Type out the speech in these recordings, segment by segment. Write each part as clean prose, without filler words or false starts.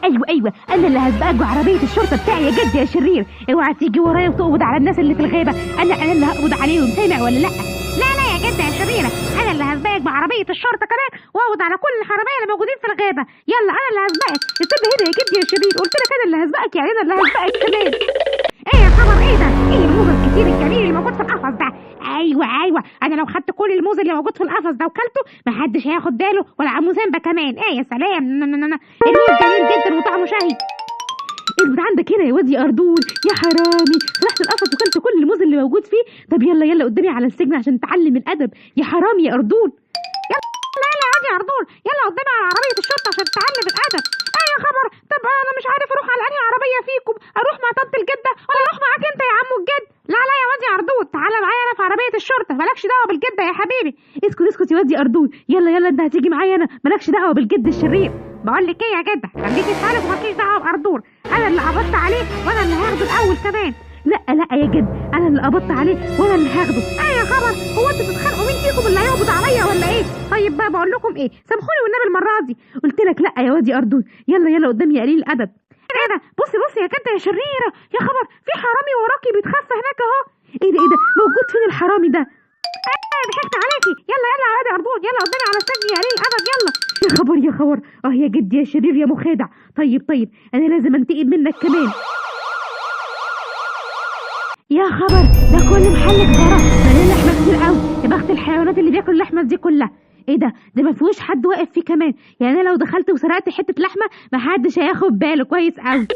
ايوه انا اللي هسبقك بعربيه الشرطه بتاعي يا جد يا شرير. اوعى تيجي ورايا وتقبض على الناس اللي في الغابه. انا اللي هقبض عليهم، سامع ولا لا؟ لا يا جد يا شريره، انا اللي هسبقك بعربيه الشرطه كمان واقبض على كل الحراميه اللي موجودين في الغابه. يلا انا اللي هسبقك. استنى هنا يا جد يا شرير، قلت لك انا اللي هسبقك، يعني انا اللي هسبقك كمان. ايه يا خبر، ايه ده؟ ايه الموز الكتير الجميل اللي موجود في القفص ده؟ ايوه انا لو خدت كل الموز اللي موجود في القفص ده وكلته محدش هياخد باله، ولا عمو سامبا كمان. ايه يا سلام، الموز جميل جدا وطعمه شهي. اثبت عندك هنا يا واد يا اردون، يا حرامي، فتحت القفص وكلت كل الموز اللي موجود فيه. طب يلا قدامي على السجن عشان تتعلم الادب يا حرامي يا اردون. يلا يا واد يا اردون، يلا قدامي على عربيه الشرطه عشان تتعلم الادب. ايه يا خبر، طب انا مش عارف اروح على انهي عربيه فيكم، اروح مع طنط الجده ولا اروح معاك انت يا عمو الجد؟ لا يا واد يا اردون، تعالى معايا انا في عربيه الشرطه، مالكش دعوه بالجده يا حبيبي. اسكت يا واد يا اردون، يلا انت هتيجي معايا انا، مالكش دعوه بالجد الشرير. بقول لك ايه يا جده، خليكي في حالك ومالكيش دعوه باردون، انا اللي قبضت عليه وانا اللي هاخده الاول كمان. لا يا جد، انا اللي قبضت عليه وانا اللي هاخده. ايه يا خبر، هو انتوا بتتخانقوا مين فيكم اللي هيقبض عليا ولا ايه؟ طيب بقى بقول لكم ايه، سامحوني والنبي المره دي. قلت لك لا يا واد يا اردون، يلا قدامي يا قليل الادب. ايه ده، بصي يا جده يا شريره، يا خبر في حرامي وراكي بيتخفى هناك اهو. ايه ده موجود فين الحرامي ده؟ ضحكت عليكي. يلا يا واد يا اردون، يلا قدامي على السجن يا قليل الادب، يلا. يا خبر يا جد يا شرير يا مخادع. طيب انا لازم انتقم منك كمان. يا خبر، ده كل محل جزاره مليان لحمه كتير قوي، يا بخت الحيوانات اللي بياكل اللحمه دي كلها. ايه ده ما فيهوش حد واقف فيه كمان، يعني انا لو دخلت وسرقت حته لحمه محدش هياخد باله كويس قوي.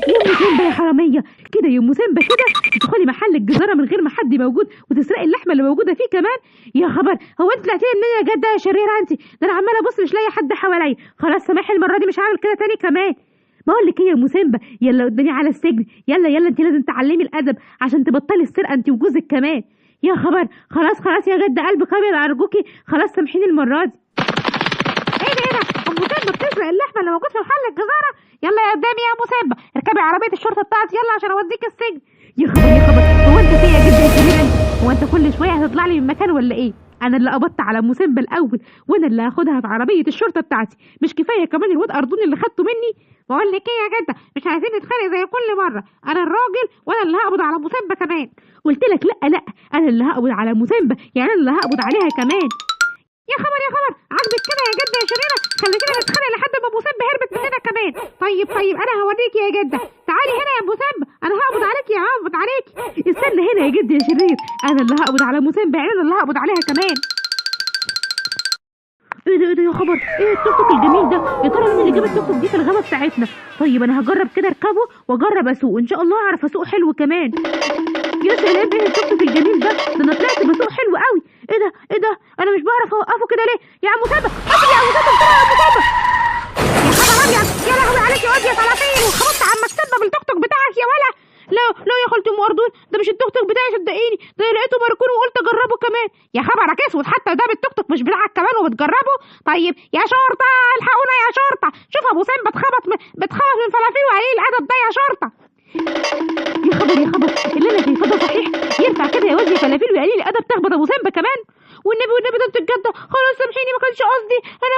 يا ام سيمبا يا حراميه كده، يا ام سيمبا كده تدخلي محل الجزاره من غير ما حد موجود وتسرقي اللحمه اللي موجوده فيه كمان؟ يا خبر، هو انت طلعتي منين يا جده يا شريره انت؟ ده انا عماله ابص مش لاقيه حد حواليا. خلاص سامحي، المره دي مش هعمل كده تاني كمان. بقول لك ايه يا ام سيمبا، يلا قدامي على السجن، يلا انت لازم تعلمي الادب عشان تبطلي السرقه انت وجوزك كمان. يا خبر، خلاص يا جده، قلبك ابيض ارجوكي، خلاص سامحيني المره دي. ايه ده ام سيمبا بتسرق اللحمه اللي موجود في محل الجزاره؟ يلا يا قدامي يا ام سيمبا، اركبي عربيه الشرطه بتاعتي يلا عشان اوديك السجن. يا خبر، هو انت فين يا جده يا شريره؟ هو انت كل شويه هتطلع لي من مكان ولا ايه؟ انا اللي قبضت على ام سيمبا الاول، وانا اللي هاخدها في عربيه الشرطه بتاعتي، مش كفايه كمان الواد اردون اللي خدته مني؟ بقول لك ايه يا جده، مش عايزين نتخانق زي كل مره، انا الراجل وانا اللي هقبض على ام سيمبا كمان. قلت لك لا، انا اللي هقبض على ام سيمبا، يعني انا اللي هقبض عليها كمان. يا خبر عاجبك كده يا جده يا شريره؟ خليتينا نتخانق لحد ما ابو سيمبا هربت مننا كمان. طيب انا هوريكي يا جده، تعالي هنا يا ابو سيمبا، انا هقبض عليكي هقبض عليكي. استنى هنا يا جده يا شرير، انا اللي هقبض على ابو سيمبا، يعني انا اللي هقبض عليها كمان. ايه ده يا خبر، ايه التوك توك الجميل ده؟ يا ترى مين اللي جاب التوك توك دي في الغابه بتاعتنا؟ طيب انا هجرب كده اركبه واجرب اسوق، ان شاء الله اعرف اسوق حلو كمان. يا سلام، ايه التوك توك الجميل ده انا طلعت بسوق حلو قوي. ايه ده انا مش بعرف اوقفه كده ليه؟ يا عم سامبا، قفل يا عم سامبا بسرعه يا عم سامبا. يا خبر ابيض، يا لهوي عليك يا واد يا فلافيل، وخبطت عمك سامبا بالتوك توك بتاعك يا ولا. لا يا خالتي ام اردون، ده مش التوك توك بتاعي صدقيني، ده لقيته مركون وقلت اجربه كمان. يا خبرك اسود، حتى ده بالتوك توك مش بتاعك كمان وبتجربه؟ طيب يا شرطه الحقونا يا شرطه، شوف ابو سيمبا بتخبط من فلافيل وقليل الادب ده يا شرطه. يا خبر اللي انا شايفاه ده صحيح؟ ينفع كده يا واد يا فلافيل وقليل الادب تخبط ابو سيمبا كمان؟ والنبي ده انت الجده، خلاص سامحيني ما كانش قصدي، انا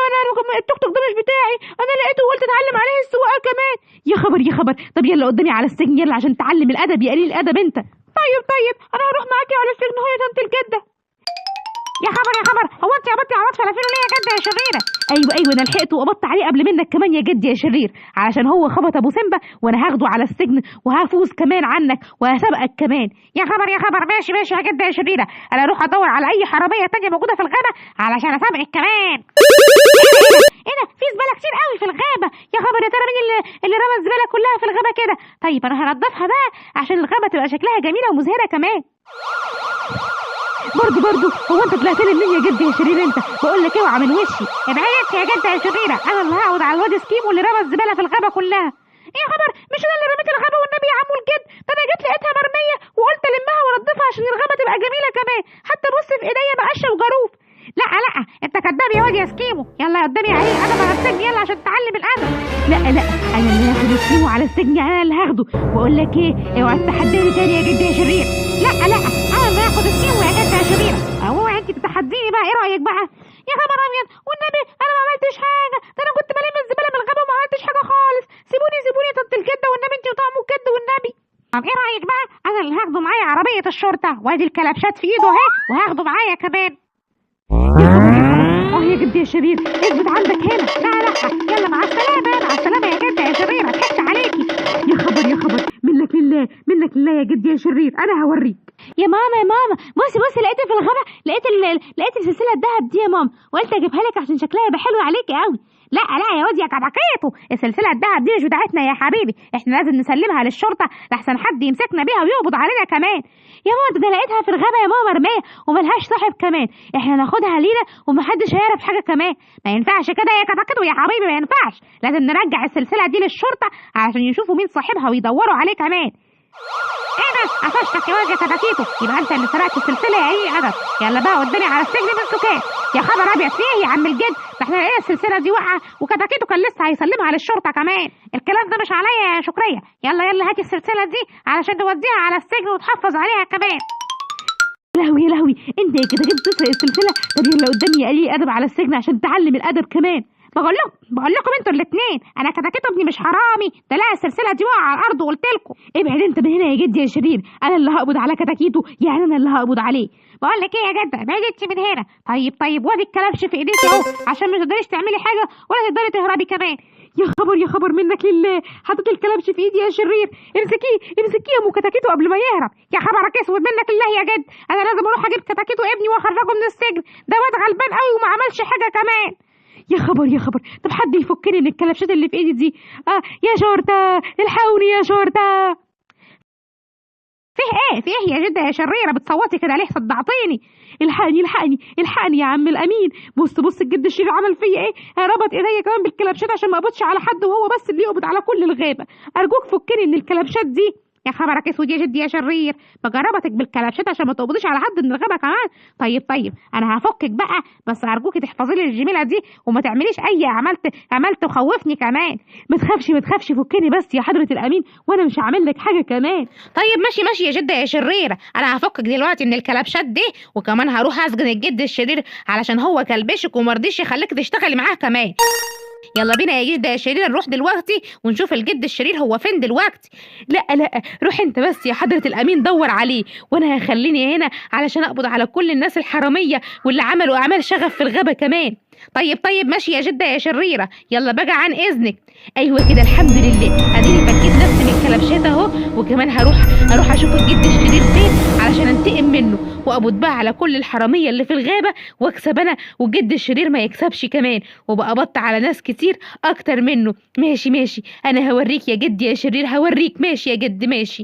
التوك توك ده مش بتاعي، انا لقيته وقلت اتعلم عليه السواقه كمان. يا خبر، طب يلا قدامي على السجن يلا عشان تعلم الادب يا قليل الادب انت. طيب انا هروح معاكي على السجن اهو يا طنط الجده. يا خبر، هو انت قبضتي على واد فلافيل ليه يا جده يا شريره؟ ايوه انا لحقته وقبضت عليه قبل منك كمان يا جد يا شرير، علشان هو خبط ابو سيمبا وانا هاخده على السجن وهفوز كمان عنك وهسابقك كمان. يا خبر ماشي يا جده يا شريره، انا اروح ادور على اي حراميه تانيه موجوده في الغابه علشان اسابقك كمان. ايه ده في زباله كتير قوي في الغابه. يا خبر، يا ترى مين اللي رمى الزباله كلها في الغابه كده؟ طيب انا هنضفها بقى عشان الغابه تبقى شكلها جميله ومزهره كمان. برضو هو انت طلعت لي منين يا جد يا شرير انت؟ بقول لك اوعى من وشي. ابعدت يا جد يا شريره، انا اللي هقعد على الواد سكيمو اللي رمى الزباله في الغابه كلها. يا خبر، مش انا اللي رميت الغابه والنبي يا عمو الجد، ده انا جيت لقيتها مرميه وقلت المها وانضفها عشان الغابه تبقى جميله كمان، حتى بص في ايديا مقشه وجاروف. لا انت كداب يا واد يا سكيمو، يلا قدامي عليه ادب على السجن يلا عشان تتعلم الادب. لا انا اللي هاخد سكيمو على السجن، انا اللي هاخده. بقول لك ايه، اوعى تتحداني تاني يا جد يا شرير. لا انا اللي هاخد سكيمو يا جد يا شرير. اهو انت بتتحديني بقى، ايه رايك بقى؟ يا خبر ابيض والنبي، انا ما عملتش حاجه، ده انا كنت بلم الزباله من الغابه وما عملتش حاجه خالص. طب ايه رايك بقى انا اللي هاخده معايا عربيه الشرطه، وادي الكلبشات في ايده اهي، وهاخده معايا كمان. يا خبر يا خبر، اه يا جدي يا شرير، اثبت عندك هنا. لا يلا مع السلامه، مع السلامه يا جدي يا شرير، ضحكت عليكي. يا خبر يا خبر، منك لله منك لله يا جدي يا شرير، انا هوريك. يا ماما يا ماما، بصي لقيت في الغابه، لقيت السلسله الذهب دي يا ماما، وقلت اجيبها لك عشان شكلها يبقى حلو عليكي قوي. لا يا واد يا كبكيتو، السلسله الذهب دي مش بتاعتنا يا حبيبي، احنا لازم نسلمها للشرطه لحسن حد يمسكنا بيها ويقبض علينا كمان. يا ماما ده لقيتها في الغابه يا ماما مرميه وملهاش صاحب كمان، احنا ناخدها لينا ومحدش هيعرف حاجه كمان. ما ينفعش كده يا كبكيتو يا حبيبي، ما ينفعش، لازم نرجع السلسله دي للشرطه علشان يشوفوا مين صاحبها ويدوروا عليه كمان. ايه ده؟ قفشتك يا واد يا كتاكيتو، يبقى انت اللي سرقت السلسله يا ايه ادب. يلا بقى قدامي على السجن من سكات. يا خبر ابيض، في ايه يا عم الجد؟ ده احنا لقينا السلسله دي واقعه وكتاكيتو كان لسه هيسلمها للشرطه كمان. الكلام ده مش عليا يا شكريه. يلا هاتي السلسله دي علشان نوديها على السجن وتحفظ عليها كمان. يا لهوي انت يا كده جبت تسرق السلسله؟ طب يلا قدامي يا قليل ادب على السجن عشان تعلم الادب كمان. بقول لكم انتوا الاثنين، انا كتاكيتو ابني مش حرامي، ده لا السلسله دي واقعه على الارض وقلت لكم. ابعد انت من هنا يا جدي يا شرير، انا اللي هقبض على كتاكيتو، يعني انا اللي هقبض عليه. بقول لك ايه يا جده، ابعد انت من هنا. طيب وادي الكلبش في ايديك اهو، عشان ما تقدريش تعملي حاجه ولا تقدري تهربي كمان. يا خبر منك لله، حطيت الكلبش في ايدي يا شرير. امسكيه يا ام كتاكيتو قبل ما يهرب. يا خبرك اسود منك لله يا جد، انا لازم اروح اجيب كتاكيتو ابني واخرجه من السجن، ده واد غلبان قوي وما عملش حاجه كمان. يا خبر، طب حد يفكني من الكلبشات اللي في ايدي دي. يا شرطه الحقوني يا شرطه. فيه ايه يا جده يا شريره بتصوتي كده ليه؟ صدعتيني. الحقني يا عم الامين. بص الجد الشرير عمل فيا ايه، ربط ايديا كمان بالكلبشات عشان ما اقبضش على حد، وهو بس اللي يقبض على كل الغابه. ارجوك فكني من الكلبشات دي. يا خبرك اسود يا جدي يا شرير، بجربتك بالكلبشات عشان ما تقبضيش على حد من الغابه كمان. طيب انا هفكك بقى، بس ارجوكي تحفظي لي الجميله دي وما تعمليش اي عملت تخوفني كمان. ما تخافش فكني بس يا حضره الامين، وانا مش هعمل لك حاجه كمان. طيب ماشي يا جده يا شريره، انا هفكك دلوقتي من الكلبشات دي، وكمان هروح اسجن الجد الشرير علشان هو كلبشك ومرضيش يخليك تشتغلي معاه كمان. يلا بينا يا جدة يا شرير نروح دلوقتي ونشوف الجد الشرير هو فين دلوقتي. لا روح انت بس يا حضرة الامين دور عليه، وانا هخليني هنا علشان اقبض على كل الناس الحرامية واللي عملوا اعمال شغف في الغابة كمان. طيب ماشي يا جدة يا شريرة، يلا بقى عن اذنك. ايوه كده الحمد لله، اديني فكيت نفسي من الكلبشات اهو، وكمان هروح اشوف الجد الشرير فين علشان انتقم منه واقبض بقى على كل الحرامية اللي في الغابة واكسب انا، والجد الشرير ما يكسبش كمان، وبقى قبضت على ناس كتير اكتر منه. ماشي انا هوريك يا جد يا شرير، هوريك. ماشي يا جد ماشي.